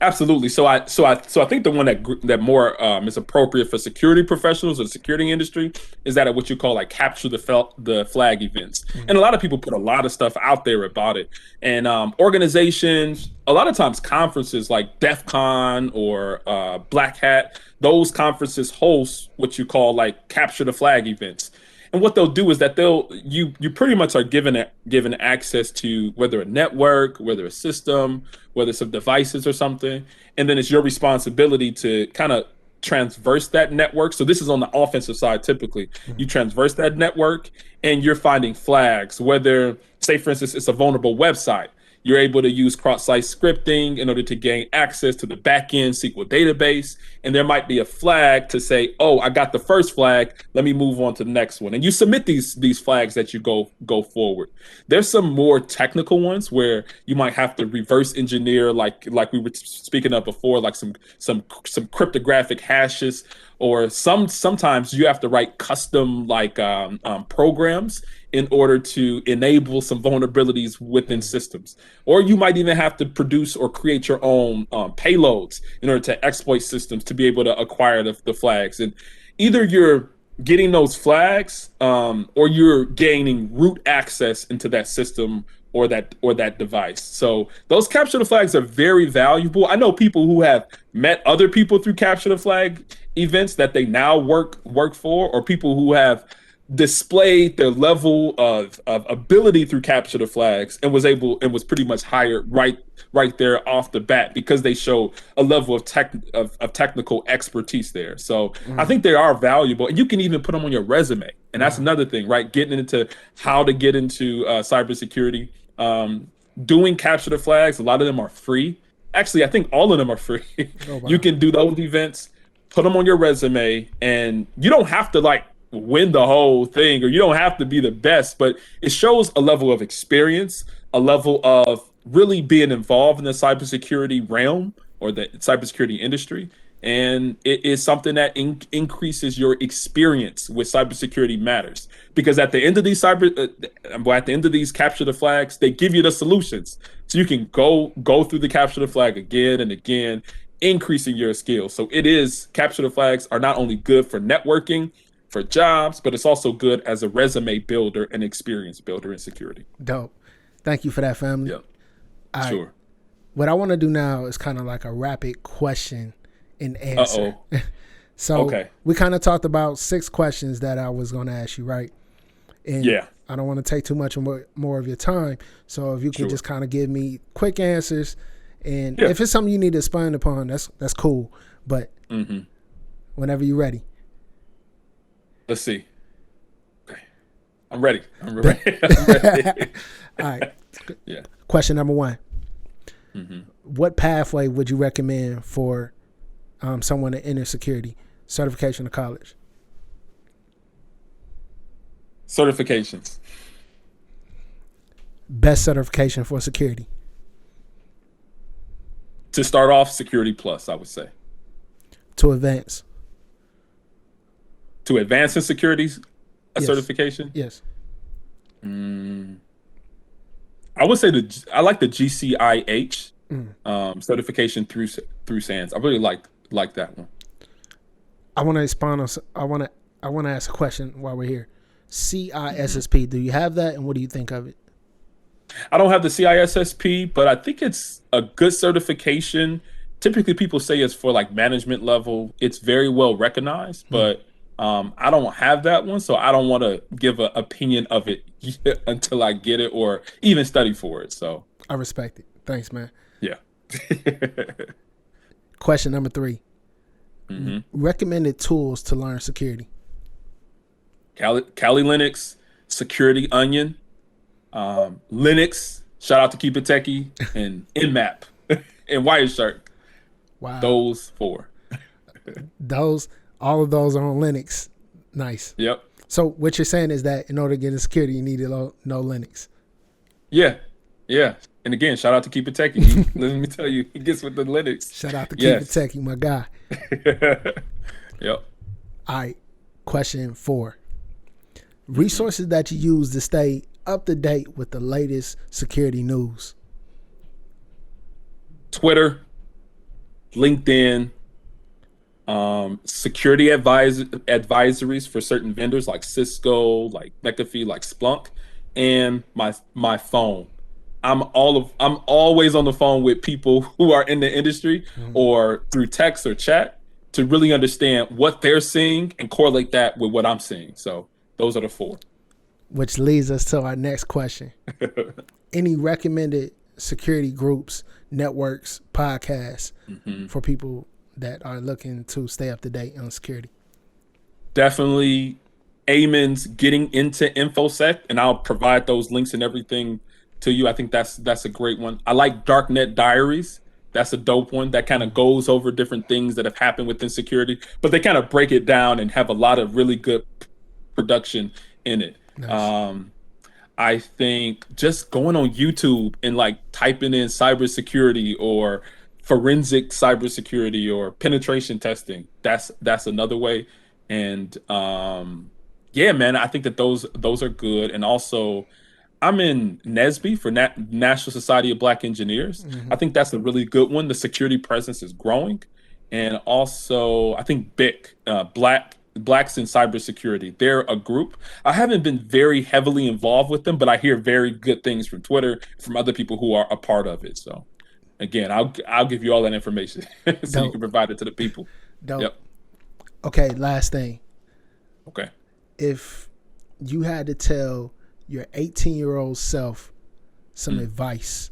Absolutely. So I think the one that more is appropriate for security professionals or the security industry is that what you call like capture the flag events. And a lot of people put a lot of stuff out there about it. And organizations, a lot of times conferences like DEF CON or Black Hat, those conferences host what you call like capture the flag events. And what they'll do is that you pretty much are given access to whether a network, whether a system, whether some devices or something, and then it's your responsibility to kind of transverse that network. So this is on the offensive side. Typically, you transverse that network, and you're finding flags. Whether, say, for instance, it's a vulnerable website, you're able to use cross-site scripting in order to gain access to the back-end SQL database. And there might be a flag to say, oh, I got the first flag, let me move on to the next one. And you submit these flags that you go forward. There's some more technical ones where you might have to reverse engineer, like we were speaking of before, like some cryptographic hashes, or sometimes you have to write custom programs in order to enable some vulnerabilities within systems. Or you might even have to produce or create your own payloads in order to exploit systems to be able to acquire the flags. And either you're getting those flags or you're gaining root access into that system or that device. So those capture the flags are very valuable. I know people who have met other people through capture the flag events that they now work for, or people who have displayed their level of ability through capture the flags and was pretty much hired right there off the bat because they show a level of technical expertise there. So I think they are valuable, and you can even put them on your resume. And that's another thing, right? Getting into how to get into cybersecurity, doing capture the flags. A lot of them are free. Actually, I think all of them are free. Oh, wow. You can do those events, put them on your resume, and you don't have to win the whole thing, or you don't have to be the best, but it shows a level of experience, a level of really being involved in the cybersecurity realm or the cybersecurity industry. and it is something that increases your experience with cybersecurity matters. Because at the end of these at the end of these capture the flags, they give you the solutions, so you can go through the capture the flag again and again, increasing your skills. So it is capture the flags are not only good for networking, for jobs, but it's also good as a resume builder and experience builder in security. Dope. Thank you for that, family. Yep. Sure. What I want to do now is kind of like a rapid question and answer. So we kind of talked about 6 questions that I was going to ask you, right? And I don't want to take too much more of your time. So if you could just kind of give me quick answers, and if it's something you need to expand upon, that's cool. But whenever you're ready. Let's see. Okay. I'm ready. I'm ready. All right. Question number 1. What pathway would you recommend for someone to enter security? Certification or college? Certifications. Best certification for security? To start off, Security Plus, I would say. To advance? To advance in security, certification? Yes. I would say I like the GCIH certification through SANS. I really like that one. I want to expand on. I want to ask a question while we're here. CISSP. Do you have that, and what do you think of it? I don't have the CISSP, but I think it's a good certification. Typically, people say it's for like management level. It's very well recognized, but I don't have that one, so I don't want to give an opinion of it until I get it or even study for it. So I respect it. Thanks, man. Yeah. Question number 3. Recommended tools to learn security. Kali Linux, Security Onion, Linux. Shout out to Keep It Techie and Nmap and Wireshark. Wow. Those 4. All of those are on Linux. Nice. Yep. So what you're saying is that in order to get into security, you need to know Linux. Yeah. And again, shout out to Keep It Techie. Let me tell you, he gets with the Linux. Shout out to Keep It Techie, my guy. Yep. All right. Question 4. Resources that you use to stay up to date with the latest security news. Twitter, LinkedIn, security advisories for certain vendors like Cisco, like McAfee, like Splunk, and my phone. I'm always on the phone with people who are in the industry or through text or chat to really understand what they're seeing and correlate that with what I'm seeing. So those are the 4. Which leads us to our next question. Any recommended security groups, networks, podcasts for people that are looking to stay up to date on security? Definitely Eamon's Getting Into InfoSec, and I'll provide those links and everything to you. I think that's a great one. I like Darknet Diaries. That's a dope one that kind of goes over different things that have happened within security, but they kind of break it down and have a lot of really good production in it. Nice. I think just going on YouTube and like typing in cybersecurity or forensic cybersecurity or penetration testing, that's another way. And yeah, man, I think that those are good. And also I'm in NSBE for National Society of Black Engineers. I think that's a really good one. The security presence is growing. And also I think BIC, Blacks in Cybersecurity. They're a group. I haven't been very heavily involved with them, but I hear very good things from Twitter, from other people who are a part of it. So again, I'll give you all that information so you can provide it to the people. Dope. Yep. Okay, last thing. Okay. If you had to tell your 18-year-old self some advice,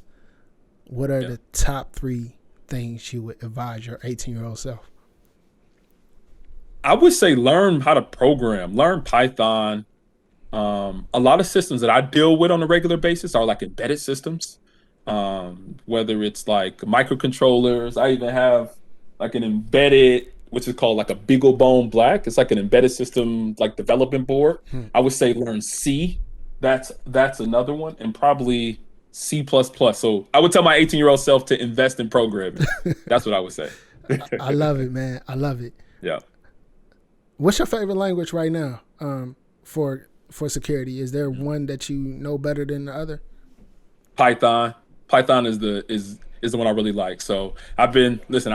what are the top 3 things you would advise your 18-year-old self? I would say learn how to program, learn Python. A lot of systems that I deal with on a regular basis are like embedded systems, whether it's like microcontrollers. I even have like an embedded, which is called like a BeagleBone Black. It's like an embedded system, like development board. I would say learn C. That's another one, and probably C++. So I would tell my 18-year-old self to invest in programming. That's what I would say. I love it, man. I love it. Yeah. What's your favorite language right now for security? Is there one that you know better than the other? Python. Python is the one I really like. So I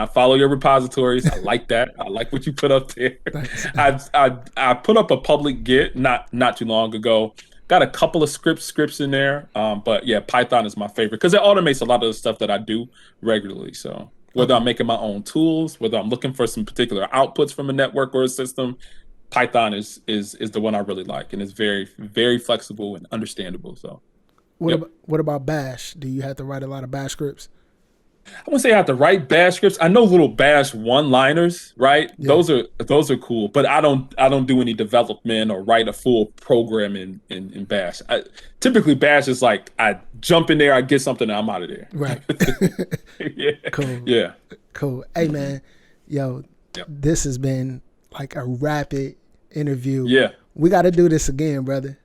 follow your repositories. I like that. I like what you put up there. Thanks. I put up a public Git not too long ago. Got a couple of scripts in there. But yeah, Python is my favorite because it automates a lot of the stuff that I do regularly. So whether I'm making my own tools, whether I'm looking for some particular outputs from a network or a system, Python is the one I really like, and it's very, very flexible and understandable. So what about Bash? Do you have to write a lot of Bash scripts? I wouldn't say I have to write Bash scripts. I know little Bash one-liners, right? Yeah. Those are cool, but I don't do any development or write a full program in Bash. Typically, Bash is like I jump in there, I get something, and I'm out of there. Right. Yeah. Cool. Yeah. Cool. Hey man, yo, This has been like a rapid interview. Yeah. We got to do this again, brother.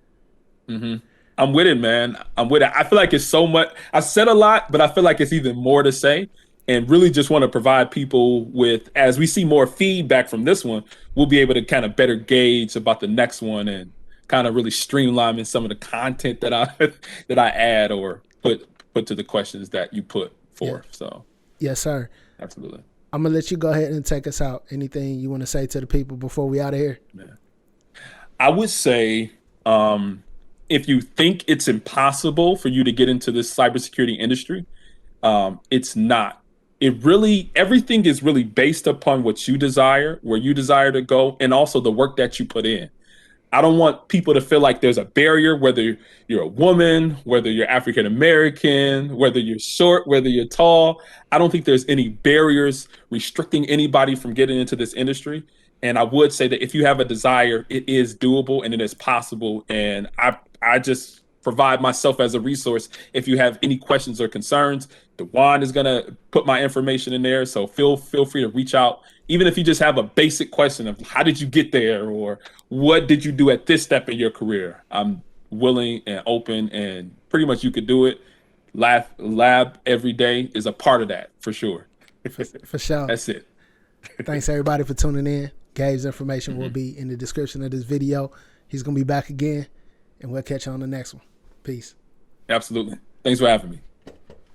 Mm-hmm. I'm with it, man. I'm with it. I feel like it's so much. I said a lot, but I feel like it's even more to say. And really just want to provide people with, as we see more feedback from this one, we'll be able to kind of better gauge about the next one and kind of really streamline some of the content that I add or put to the questions that you put forth. Yeah. So yes, sir. Absolutely. I'm gonna let you go ahead and take us out. Anything you want to say to the people before we out of here? Yeah. I would say, if you think it's impossible for you to get into this cybersecurity industry, it's not. Everything is really based upon what you desire, where you desire to go, and also the work that you put in. I don't want people to feel like there's a barrier, whether you're a woman, whether you're African American, whether you're short, whether you're tall. I don't think there's any barriers restricting anybody from getting into this industry. And I would say that if you have a desire, it is doable and it is possible. And I just provide myself as a resource. If you have any questions or concerns, DeJuan is going to put my information in there. So feel free to reach out. Even if you just have a basic question of how did you get there or what did you do at this step in your career, I'm willing and open, and pretty much you could do it. Lab every day is a part of that for sure. For sure. That's it. Thanks everybody for tuning in. Gabe's information will be in the description of this video. He's going to be back again, and we'll catch you on the next one. Peace. Absolutely. Thanks for having me.